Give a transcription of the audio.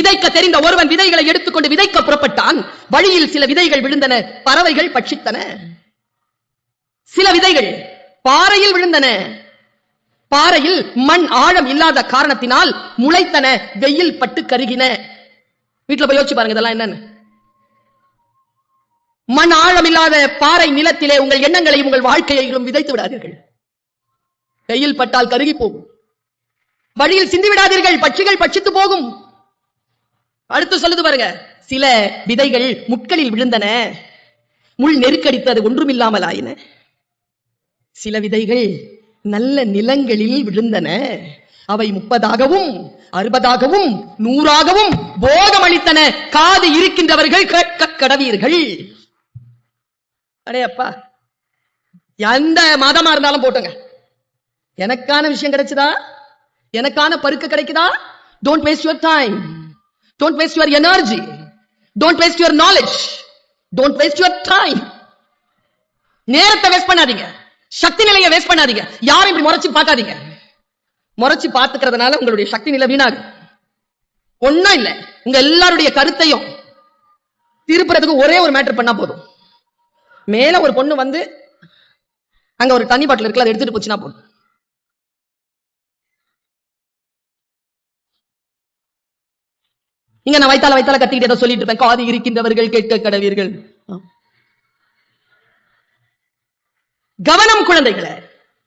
விதைக்க தெரிந்த ஒருவன் விதைகளை எடுத்துக்கொண்டு விதைக்க புறப்பட்டான். வழியில் சில விதைகள் விழுந்தன, பறவைகள் பட்சித்தன. சில விதைகள் பாறையில் விழுந்தன. பாறையில் மண் ஆழம் இல்லாத காரணத்தினால் முளைத்தன, வெயில் பட்டு கருகின. வீட்டுல போய் யோசிச்சு பாருங்க இதெல்லாம் என்னன்னு. மண் ஆழம் இல்லாத பாறை நிலத்திலே உங்கள் எண்ணங்களையும் உங்கள் வாழ்க்கையையும் விதைத்து விடாதீர்கள். வெயில் பட்டால் கருகி போகும். வழியில் சிந்தி விடாதீர்கள், பட்சிகள் பட்சித்து போகும். அடுத்து சொல்லுது பாருங்க, சில விதைகள் முட்களில் விழுந்தன, முள் நெருக்கடித்தது ஒன்றுமில்லாமல் ஆயின. சில விதைகள் நல்ல நிலங்களில் விழுந்தன, அவை 30ஆகவும் 60ஆகவும் 100ஆகவும் போகமளித்தன. காது இருக்கின்றவர்கள் கேட்க கடவீர்கள். அடையப்பா, எந்த மதமா இருந்தாலும் போட்டுங்க, எனக்கான விஷயம் கிடைச்சதா, எனக்கான பருக்க கிடைக்குதா? Don't waste your time, don't waste your energy, don't waste your knowledge, don't waste your time. நேரத்தை வேஸ்ட் பண்ணாதீங்க, சக்தி நிலையை வேஸ்ட் பண்ணாதீங்க. யாரும் இப்படி முறைச்சு பார்க்காதீங்க. முறைச்சு பார்த்துக்கிறதுனால உங்களுடைய சக்தி நிலை வீணாகும். ஒண்ணும் இல்ல, உங்க எல்லாருடைய கருத்தையும் திருப்புறதுக்கு ஒரே ஒரு மேட்டர் பண்ணா போதும். மேல ஒரு பொண்ணு வந்து அங்க ஒரு தண்ணி பாட்டில் இருக்குல்ல, அதை எடுத்துட்டு போச்சுன்னா போதும். இங்க நான் வைத்தால கத்திக்கிட்டு ஏதோ சொல்லிட்டு இருப்பேன், காது இருக்கின்றவர்கள் கேட்க கடவீர்கள். கவனம் குழந்தைகளை.